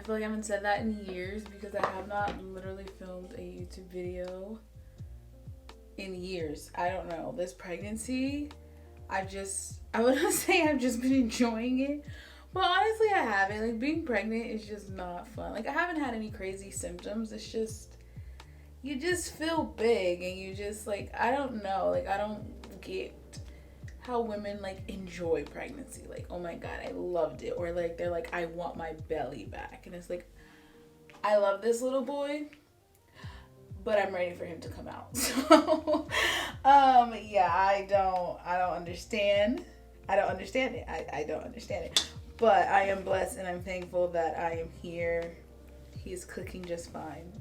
feel like I haven't said that in years because I have not literally filmed a YouTube video in years. I don't know. This pregnancy, I wouldn't say I've just been enjoying it. But honestly, I haven't. Like, being pregnant is just not fun. Like, I haven't had any crazy symptoms. It's just, you just feel big and you just, like, I don't know. Like, I don't get how women, like, enjoy pregnancy. Like, oh my God, I loved it. Or, like, they're like, I want my belly back. And it's like, I love this little boy, but I'm ready for him to come out. So, yeah, I don't understand. I don't understand it. I don't understand it. But I am blessed and I'm thankful that I am here. He's cooking just fine.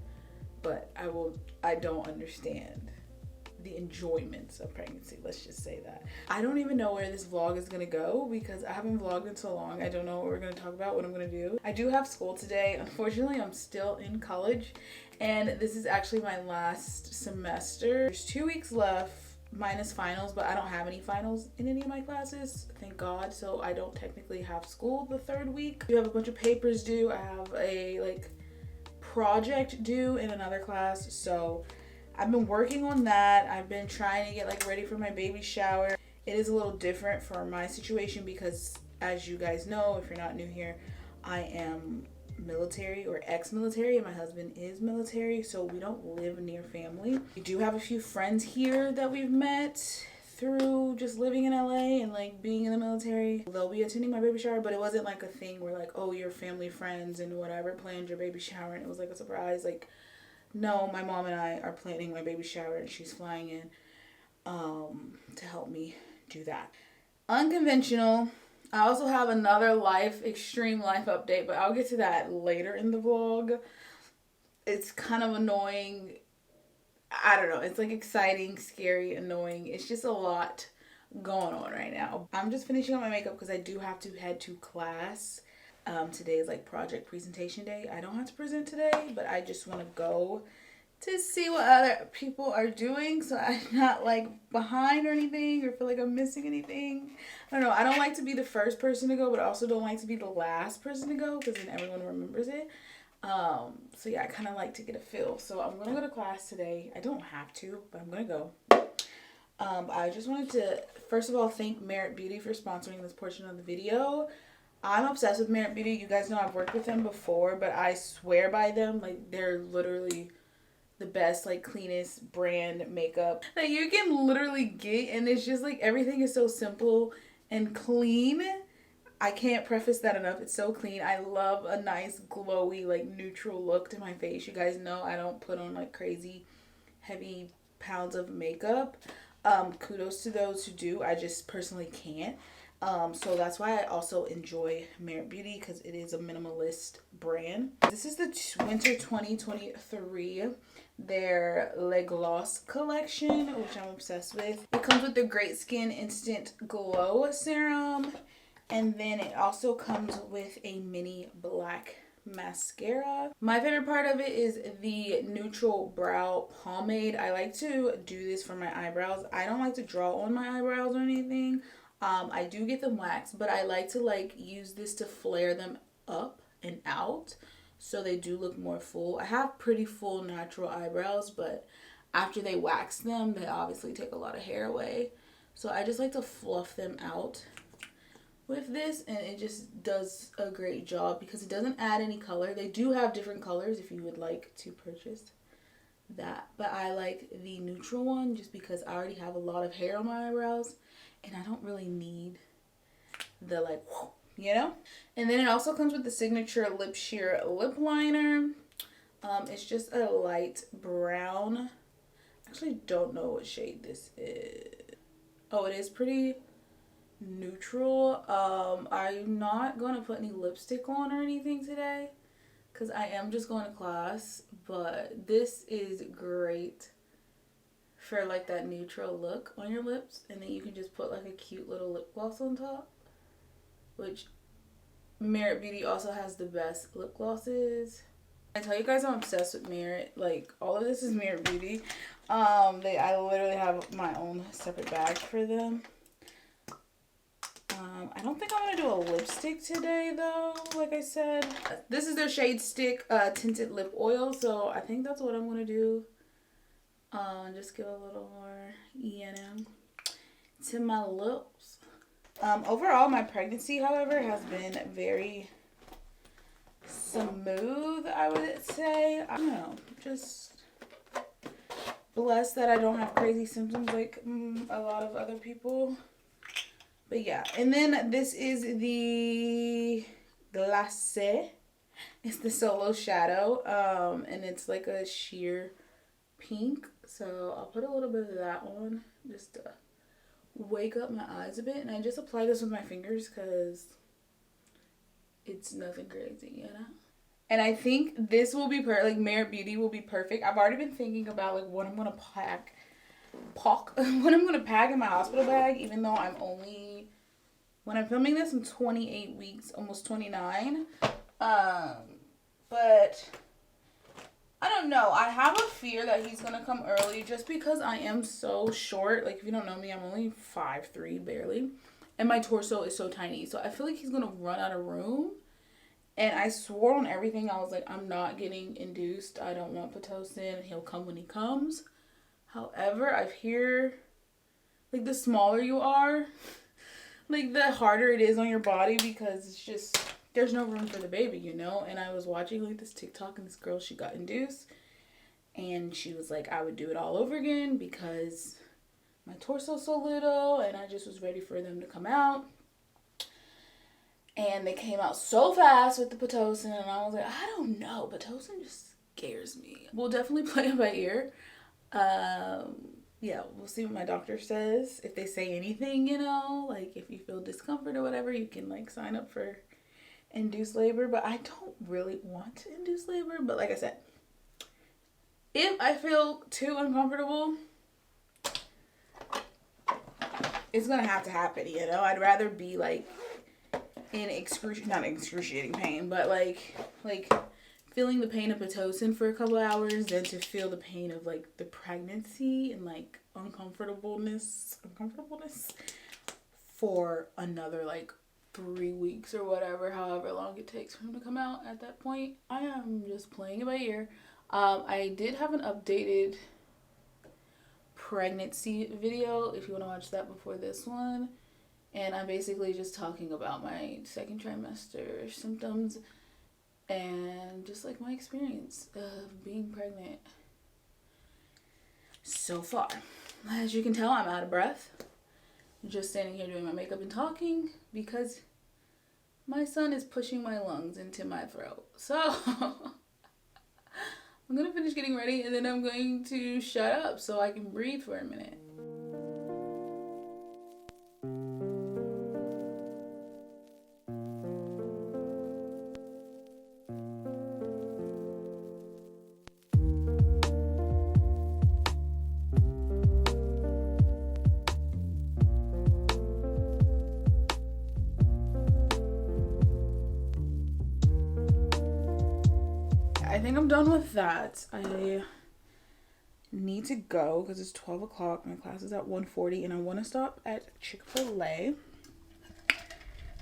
But I don't understand the enjoyments of pregnancy. Let's just say that. I don't even know where this vlog is gonna go because I haven't vlogged in so long. I don't know what we're gonna talk about, what I'm gonna do. I do have school today. Unfortunately, I'm still in college and this is actually my last semester. There's 2 weeks left minus finals, but I don't have any finals in any of my classes, thank God. So I don't technically have school the third week. I have a bunch of papers due. I have a project due in another class. So I've been working on that. I've been trying to get ready for my baby shower. It is a little different for my situation because, as you guys know, if you're not new here, I am military or ex-military and my husband is military, so we don't live near family. We do have a few friends here that we've met through just living in LA and being in the military. They'll be attending my baby shower, but it wasn't a thing where oh, your family friends and whatever planned your baby shower and it was a surprise. No, my mom and I are planning my baby shower and she's flying in to help me do that. Unconventional. I also have another extreme life update, but I'll get to that later in the vlog. It's kind of annoying. I don't know. It's exciting, scary, annoying. It's just a lot going on right now. I'm just finishing up my makeup because I do have to head to class. Today is project presentation day. I don't have to present today, but I just want to go to see what other people are doing so I'm not behind or anything or feel I'm missing anything. I don't know. I don't like to be the first person to go, but I also don't like to be the last person to go because then everyone remembers it. So yeah, I kind of like to get a feel. So I'm going to go to class today. I don't have to, but I'm going to go. I just wanted to, first of all, thank Merit Beauty for sponsoring this portion of the video. I'm obsessed with Merit Beauty. You guys know I've worked with them before, but I swear by them. They're literally the best, cleanest brand makeup that you can literally get. And it's just everything is so simple and clean. I can't preface that enough. It's so clean. I love a nice glowy neutral look to my face. You guys know I don't put on crazy heavy pounds of makeup. Kudos to those who do. I just personally can't. So that's why I also enjoy Merit Beauty because it is a minimalist brand. This is the winter 2023, their Le Gloss collection, which I'm obsessed with. It comes with the Great Skin Instant Glow Serum. And then it also comes with a mini black mascara. My favorite part of it is the neutral brow pomade. I like to do this for my eyebrows. I don't like to draw on my eyebrows or anything. I do get them waxed, but I like to use this to flare them up and out so they do look more full. I have pretty full natural eyebrows, but after they wax them, they obviously take a lot of hair away. So I just like to fluff them out with this, and it just does a great job because it doesn't add any color. They do have different colors if you would like to purchase that, but I like the neutral one just because I already have a lot of hair on my eyebrows and I don't really need the and then it also comes with the signature lip sheer lip liner. It's just a light brown. I actually don't know what shade this is. Oh, it is pretty neutral. I'm not going to put any lipstick on or anything today because I am just going to class, but this is great for that neutral look on your lips, and then you can just put a cute little lip gloss on top, which Merit Beauty also has the best lip glosses. I tell you guys I'm obsessed with Merit. All of this is Merit Beauty. I literally have my own separate bag for them. I don't think I'm gonna do a lipstick today though. Like I said, this is their Shade Stick tinted lip oil, so I think that's what I'm gonna do. Just give a little more to my lips. Overall, my pregnancy, however, has been very smooth, I would say. I don't know, just blessed that I don't have crazy symptoms like a lot of other people. But yeah, and then this is the Glacé. It's the Solo Shadow, and it's like a sheer pink. So I'll put a little bit of that on just to wake up my eyes a bit. And I just apply this with my fingers because it's nothing crazy, you know? And I think this will be like Merit Beauty will be perfect. I've already been thinking about like what I'm going to what I'm going to pack in my hospital bag, even though when I'm filming this, I'm 28 weeks, almost 29. But I don't know. I have a fear that he's going to come early just because I am so short. Like, if you don't know me, I'm only 5'3", barely. And my torso is so tiny. So I feel like he's going to run out of room. And I swore on everything. I was like, I'm not getting induced. I don't want Pitocin. He'll come when he comes. However, I hear, like, the smaller you are, like, the harder it is on your body because it's just, there's no room for the baby, you know? And I was watching, like, this TikTok, and this girl, she got induced. And she was like, I would do it all over again because my torso's so little, and I just was ready for them to come out. And they came out so fast with the Pitocin, and I was like, I don't know. Pitocin just scares me. We'll definitely play it by ear. Yeah, we'll see what my doctor says. If they say anything, you know, like if you feel discomfort or whatever, you can like sign up for induced labor. But I don't really want to induce labor. But like I said, if I feel too uncomfortable, it's gonna have to happen, you know? I'd rather be like in not excruciating pain, but like feeling the pain of Pitocin for a couple hours than to feel the pain of like the pregnancy and like uncomfortableness for another like 3 weeks or whatever, however long it takes for him to come out. At that point, I am just playing it by ear. I did have an updated pregnancy video if you want to watch that before this one, and I'm basically just talking about my second trimester symptoms and just like my experience of being pregnant so far. As you can tell, I'm out of breath. I'm just standing here doing my makeup and talking because my son is pushing my lungs into my throat. So I'm gonna finish getting ready and then I'm going to shut up so I can breathe for a minute. I think I'm done with that. I need to go because it's 12 o'clock. My class is at 1:40 and I want to stop at Chick-fil-A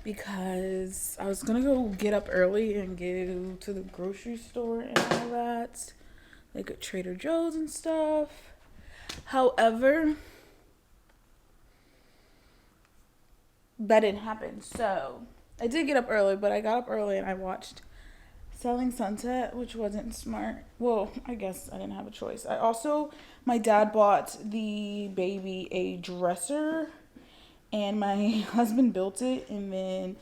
because I was going to go get up early and go to the grocery store and all that, like at Trader Joe's and stuff. However, that didn't happen. So I did get up early, but I got up early and I watched Selling Sunset, which wasn't smart. Well, I guess I didn't have a choice. My dad bought the baby a dresser, and my husband built it, and then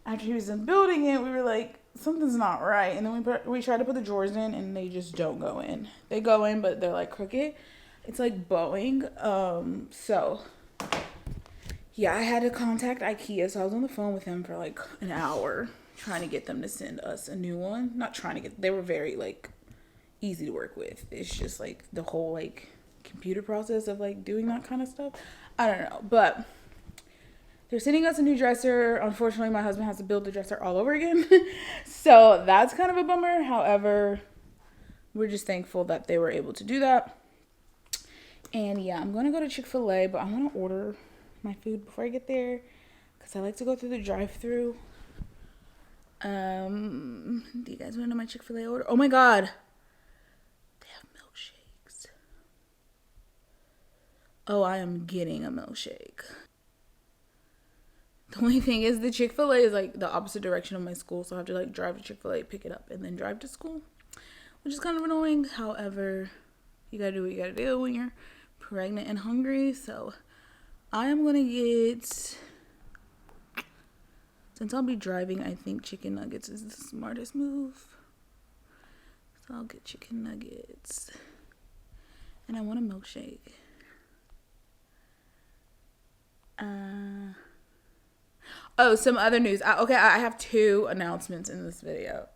after he was done building it, we were like, something's not right. And then we tried to put the drawers in, and they just don't go in. They go in, but they're like crooked. It's like bowing. So yeah, I had to contact IKEA, so I was on the phone with him for like an hour trying to get them to send us a new one. They were very like easy to work with. It's just like the whole like computer process of like doing that kind of stuff. I don't know, but they're sending us a new dresser. Unfortunately, my husband has to build the dresser all over again. So that's kind of a bummer. However, we're just thankful that they were able to do that. And yeah, I'm going to go to Chick-fil-A, but I want to order my food before I get there because I like to go through the drive-thru. Do you guys want to know my Chick-fil-A order? Oh my god, they have milkshakes. Oh, I am getting a milkshake. The only thing is the Chick-fil-A is like the opposite direction of my school, so I have to like drive to Chick-fil-A, pick it up, and then drive to school, which is kind of annoying. However, you gotta do what you gotta do when you're pregnant and hungry. So I am gonna get, since I'll be driving, I think chicken nuggets is the smartest move. So I'll get chicken nuggets, and I want a milkshake. Oh, some other news. I have 2 announcements in this video.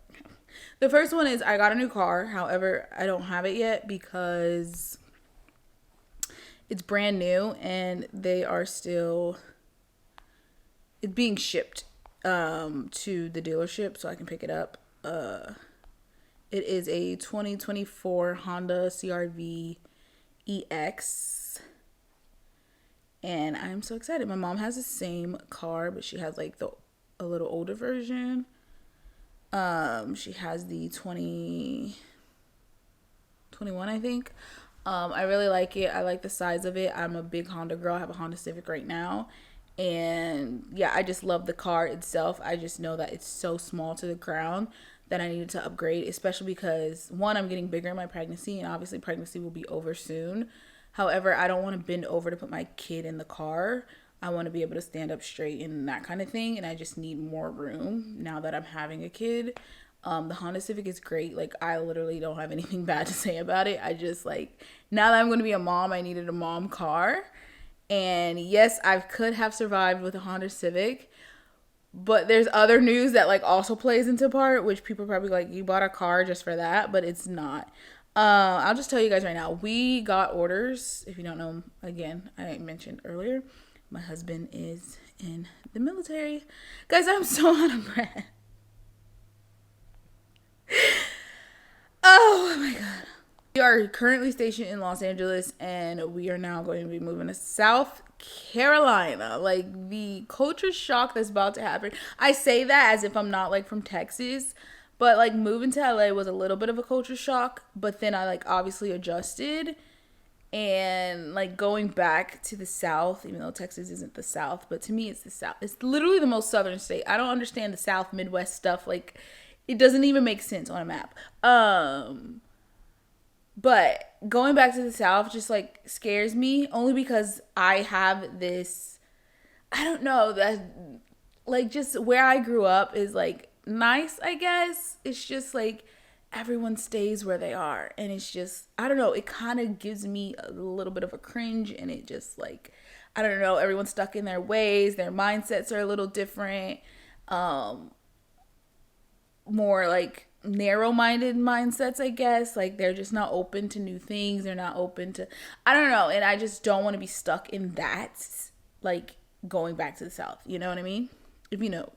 The first one is I got a new car. However, I don't have it yet because it's brand new and they are still, it's being shipped to the dealership so I can pick it up. It is a 2024 Honda CR-V EX. And I'm so excited. My mom has the same car, but she has like a little older version. She has the 2021, I think. I really like it. I like the size of it. I'm a big Honda girl. I have a Honda Civic right now. And yeah, I just love the car itself. I just know that it's so small to the ground that I needed to upgrade, especially because, one, I'm getting bigger in my pregnancy, and obviously pregnancy will be over soon. However, I don't want to bend over to put my kid in the car. I want to be able to stand up straight and that kind of thing. And I just need more room now that I'm having a kid. The Honda Civic is great. Like, I literally don't have anything bad to say about it. I just, like, now that I'm going to be a mom, I needed a mom car. And yes, I could have survived with a Honda Civic. But there's other news that, like, also plays into part, which people are probably like, you bought a car just for that. But it's not. I'll just tell you guys right now, we got orders. If you don't know, again, I mentioned earlier, my husband is in the military. Guys, I'm so out of breath. Oh my god. We are currently stationed in Los Angeles, and we are now going to be moving to South Carolina. Like, the culture shock that's about to happen. I say that as if I'm not, like, from Texas. But, like, moving to LA was a little bit of a culture shock. But then I, like, obviously adjusted. And, like, going back to the South, even though Texas isn't the South. But to me, it's the South. It's literally the most southern state. I don't understand the South, Midwest stuff. Like, it doesn't even make sense on a map. But going back to the South just, like, scares me. Only because I have this, I don't know, that, like, just where I grew up is, like, nice, I guess. It's just like everyone stays where they are, and it's just, I don't know, it kind of gives me a little bit of a cringe, and it just, like, I don't know, everyone's stuck in their ways, their mindsets are a little different, more like narrow-minded mindsets, I guess. Like, they're just not open to new things, they're not open to, I don't know, and I just don't want to be stuck in that, like, going back to the South, you know what I mean? If you know,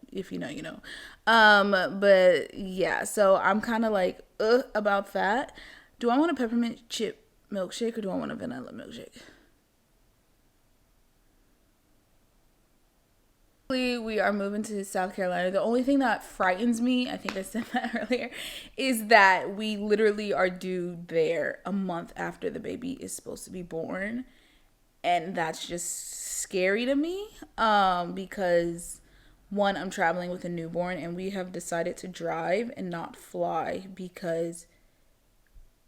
you know. But yeah, so I'm kind of like, about that. Do I want a peppermint chip milkshake or do I want a vanilla milkshake? We are moving to South Carolina. The only thing that frightens me, I think I said that earlier, is that we literally are due there a month after the baby is supposed to be born. And that's just scary to me, because one, I'm traveling with a newborn, and we have decided to drive and not fly because,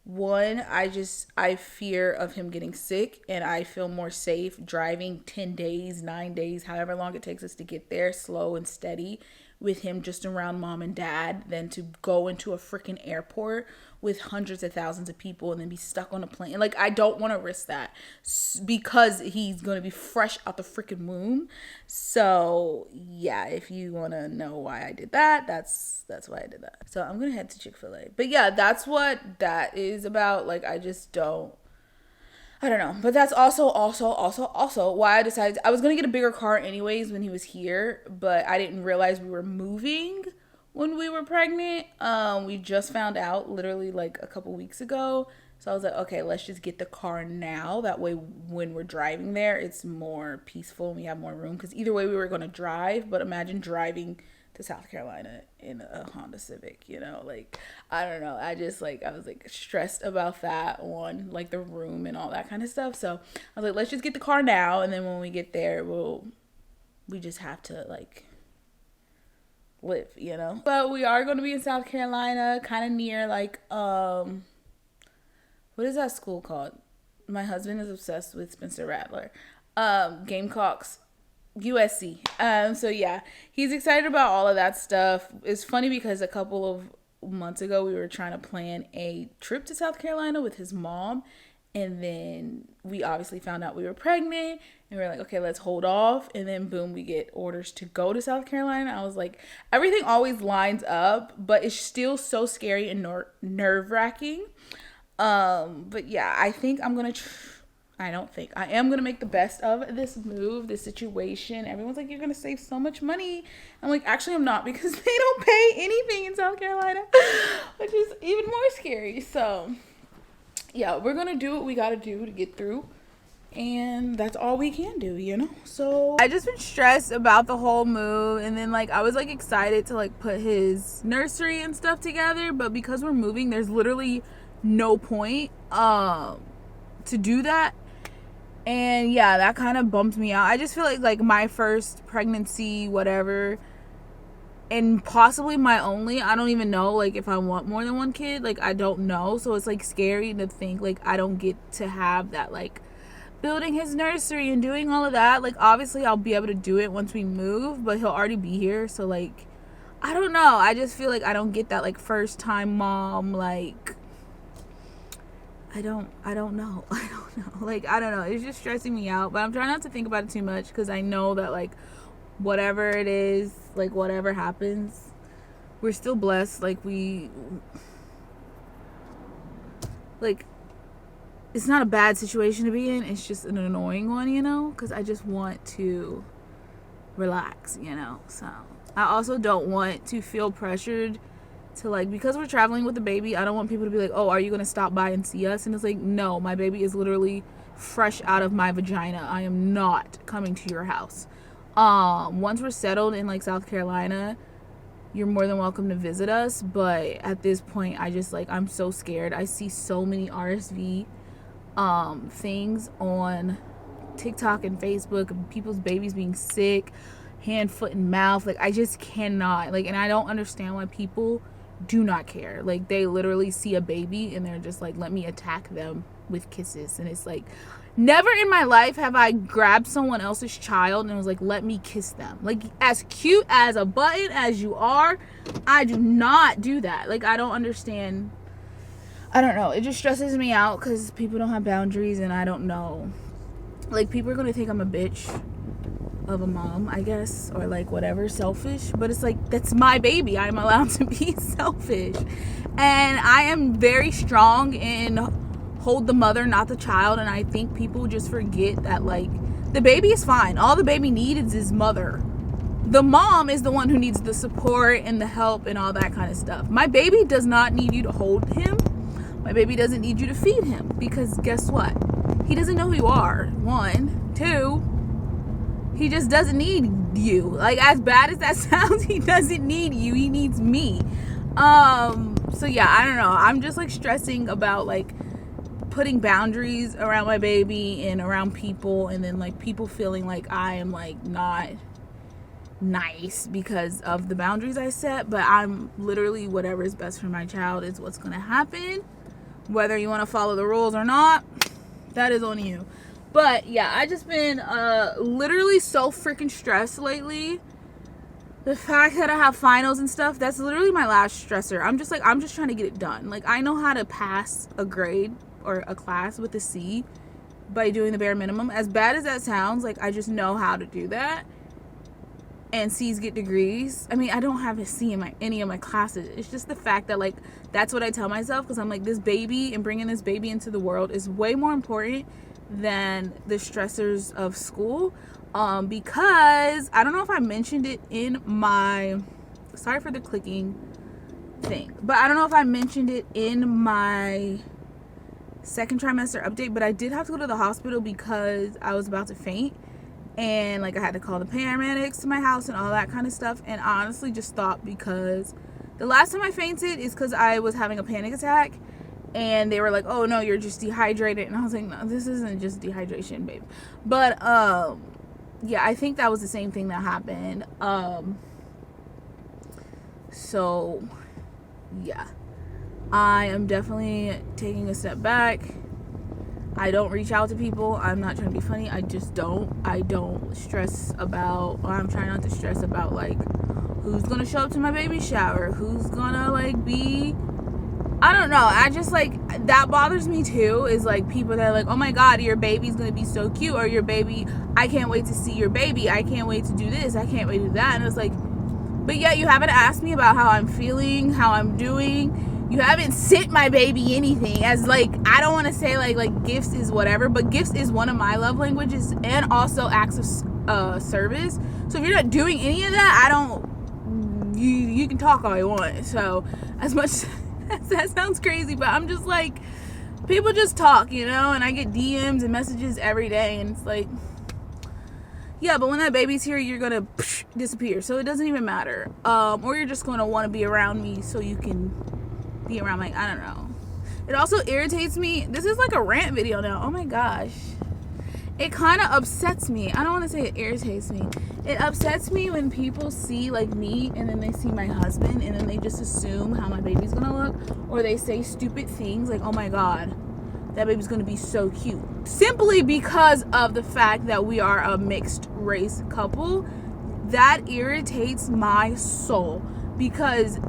one, I fear of him getting sick, and I feel more safe driving 10 days, 9 days, however long it takes us to get there, slow and steady, with him just around mom and dad, than to go into a freaking airport with hundreds of thousands of people and then be stuck on a plane. Like, I don't want to risk that because he's going to be fresh out the freaking womb. So yeah, if you want to know why I did that, that's why I did that. So I'm going to head to Chick-fil-A. But yeah, that's what that is about. Like, I don't know. But that's also why I decided I was going to get a bigger car anyways when he was here, but I didn't realize we were moving when we were pregnant. We just found out literally like a couple weeks ago So I was like, okay, let's just get the car now. That way, when we're driving there, it's more peaceful and we have more room. Because either way, we were going to drive. But imagine driving to South Carolina in a Honda Civic, you know? Like, I don't know. I just, like, I was, like, stressed about that one, like, the room and all that kind of stuff. So I was like, let's just get the car now. And then when we get there, we just have to, like, live, you know? But we are going to be in South Carolina, kind of near, like, what is that school called? My husband is obsessed with Spencer Rattler. Gamecocks, USC. So yeah, he's excited about all of that stuff. It's funny because a couple of months ago we were trying to plan a trip to South Carolina with his mom, and then we obviously found out we were pregnant, and we were like, okay, let's hold off. And then boom, we get orders to go to South Carolina. I was like, everything always lines up, but it's still so scary and nerve-wracking. But yeah, I think I'm gonna I am gonna make the best of this move, this situation. Everyone's like, you're gonna save so much money. I'm like, actually I'm not, because they don't pay anything in South Carolina, which is even more scary. So yeah, we're gonna do what we gotta do to get through, and that's all we can do, you know? So I just been stressed about the whole move, and then like I was like excited to like put his nursery and stuff together, but because we're moving, there's literally no point to do that. And yeah, that kind of bumped me out. I just feel like my first pregnancy, whatever, and possibly my only, I don't even know like if I want more than one kid. Like, I don't know. So it's like scary to think like I don't get to have that, like building his nursery and doing all of that. Like, obviously I'll be able to do it once we move, but he'll already be here. So like, I don't know. I just feel like I don't get that like first time mom, like I don't know. Like, I don't know. It's just stressing me out. But I'm trying not to think about it too much, because I know that, like, whatever it is, like, whatever happens, we're still blessed. Like, it's not a bad situation to be in. It's just an annoying one, you know? Because I just want to relax, you know? So, I also don't want to feel pressured to, like, because we're traveling with the baby, I don't want people to be like, oh, are you gonna stop by and see us? And it's like, no, my baby is literally fresh out of my vagina. I am not coming to your house. Once we're settled in like South Carolina, you're more than welcome to visit us, but at this point I just, like, I'm so scared. I see so many RSV things on TikTok and Facebook of people's babies being sick, hand, foot, and mouth. Like, I just cannot, like, and I don't understand why people do not care. Like, they literally see a baby and they're just like, let me attack them with kisses. And it's like, never in my life have I grabbed someone else's child and was like, let me kiss them. Like, as cute as a button as you are, I do not do that. Like, I don't understand. I don't know. It just stresses me out because people don't have boundaries, and I don't know. Like, people are going to think I'm a bitch of a mom, I guess, or like whatever, selfish. But it's like, that's my baby. I'm allowed to be selfish. And I am very strong in hold the mother, not the child. And I think people just forget that, like, the baby is fine. All the baby needs is mother. The mom is the one who needs the support and the help and all that kind of stuff. My baby does not need you to hold him. My baby doesn't need you to feed him, because guess what? He doesn't know who you are. 1, 2, he just doesn't need you. Like, as bad as that sounds, he doesn't need you. He needs me. So yeah, I don't know. I'm just like stressing about like putting boundaries around my baby and around people, and then like people feeling like I am like not nice because of the boundaries I set. But I'm literally, whatever is best for my child is what's gonna happen. Whether you want to follow the rules or not, that is on you. But yeah, I just been literally so freaking stressed lately. The fact that I have finals and stuff, that's literally my last stressor. I'm just trying to get it done. Like, I know how to pass a grade or a class with a C by doing the bare minimum. As bad as that sounds, like, I just know how to do that. And C's get degrees. I mean, I don't have a C in any of my classes. It's just the fact that, like, that's what I tell myself, because I'm like, this baby and bringing this baby into the world is way more important than the stressors of school. Because I don't know if I mentioned it in my, sorry for the clicking thing, but I don't know if I mentioned it in my second trimester update, but I did have to go to the hospital because I was about to faint, and like I had to call the paramedics to my house and all that kind of stuff. And I honestly just thought, because the last time I fainted is because I was having a panic attack, and they were like, oh no, you're just dehydrated. And I was like, no, this isn't just dehydration, babe. But yeah, I think that was the same thing that happened. So yeah, I am definitely taking a step back. I don't reach out to people. I'm not trying to be funny. I just don't. I don't stress about, or I'm trying not to stress about, like, who's gonna show up to my baby shower, who's gonna, like, be, I don't know. I just, like, that bothers me too, is like people that are like, oh my god, your baby's gonna be so cute, or your baby, I can't wait to see your baby, I can't wait to do this, I can't wait to do that. And it's like, but yet you haven't asked me about how I'm feeling, how I'm doing. You haven't sent my baby anything. As, like, I don't want to say like gifts is whatever, but gifts is one of my love languages, and also acts of service. So if you're not doing any of that, I don't, you can talk all you want. So as much as that sounds crazy, but I'm just like, people just talk, you know, and I get DMs and messages every day, and it's like, yeah, but when that baby's here, you're gonna disappear, so it doesn't even matter. Or you're just gonna want to be around me so you can be around, like, I don't know. It also irritates me. This is like a rant video now. Oh my gosh. It kind of upsets me. I don't want to say it irritates me. It upsets me when people see, like, me, and then they see my husband, and then they just assume how my baby's gonna look, or they say stupid things like, oh my god, that baby's gonna be so cute, simply because of the fact that we are a mixed race couple. That irritates my soul, because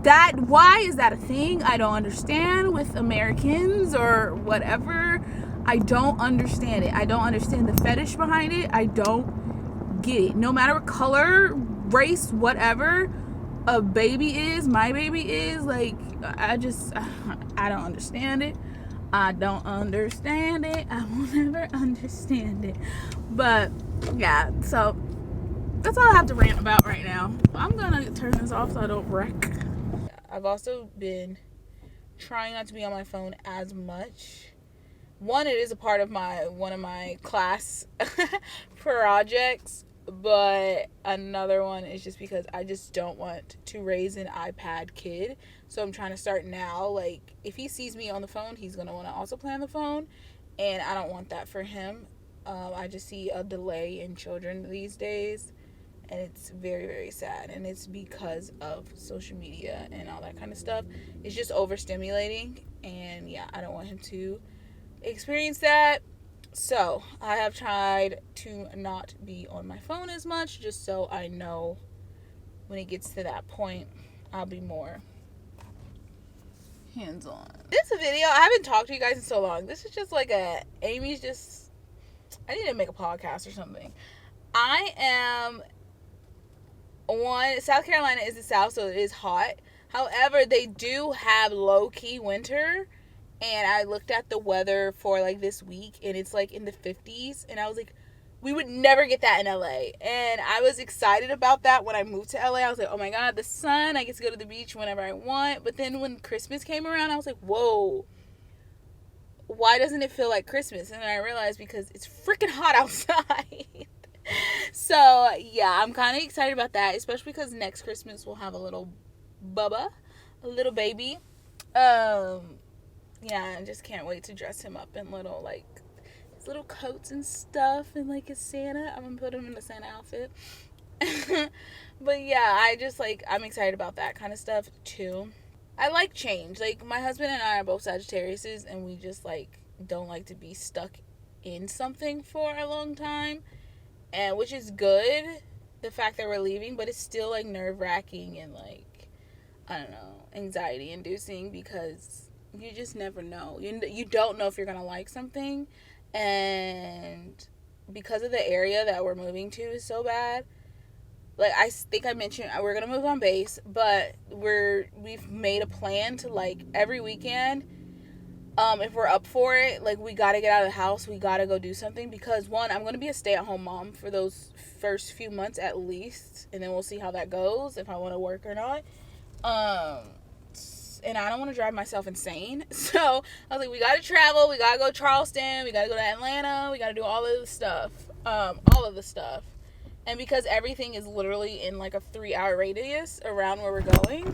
why is that a thing? I don't understand with Americans or whatever. I don't understand it. I don't understand the fetish behind it. I don't get it. No matter what color, race, whatever a baby is, my baby is, like, I don't understand it. I don't understand it. I will never understand it. But yeah, so that's all I have to rant about right now. I'm gonna turn this off so I don't wreck. I've also been trying not to be on my phone as much. One, it is a part of one of my class projects, but another one is just because I just don't want to raise an iPad kid. So I'm trying to start now. Like, if he sees me on the phone, he's going to want to also play on the phone, and I don't want that for him. I just see a delay in children these days, and it's very, very sad. And it's because of social media and all that kind of stuff. It's just overstimulating, and yeah, I don't want him to experience that. So I have tried to not be on my phone as much, just so I know when it gets to that point, I'll be more hands-on. This video, I haven't talked to you guys in so long. This is just like I need to make a podcast or something. I am South Carolina is the South, so it is hot. However, they do have low-key winter. And I looked at the weather for, like, this week, and it's, like, in the 50s. And I was like, we would never get that in LA. And I was excited about that when I moved to LA. I was like, oh, my God, the sun. I get to go to the beach whenever I want. But then when Christmas came around, I was like, whoa. Why doesn't it feel like Christmas? And then I realized because it's freaking hot outside. So, yeah, I'm kind of excited about that. Especially because next Christmas we'll have a little bubba. A little baby. Yeah, I just can't wait to dress him up in little, like, his little coats and stuff, and, like, his Santa. I'm gonna put him in the Santa outfit. But, yeah, I'm excited about that kind of stuff, too. I like change. Like, my husband and I are both Sagittariuses, and we just, like, don't like to be stuck in something for a long time, and which is good, the fact that we're leaving, but it's still, like, nerve-wracking and, like, I don't know, anxiety-inducing, because you just never know. You don't know if you're going to like something. And because of the area that we're moving to is so bad. Like, I think I mentioned we're going to move on base. But we've made a plan to, like, every weekend, if we're up for it, like, we got to get out of the house. We got to go do something. Because, one, I'm going to be a stay-at-home mom for those first few months at least. And then we'll see how that goes, if I want to work or not. and I don't want to drive myself insane. So I was like, we got to travel. We got to go to Charleston. We got to go to Atlanta. We got to do all of the stuff. And because everything is literally in like a 3-hour radius around where we're going,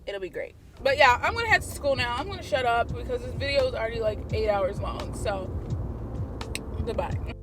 it'll be great. But yeah, I'm going to head to school now. I'm going to shut up because this video is already like 8 hours long. So, goodbye.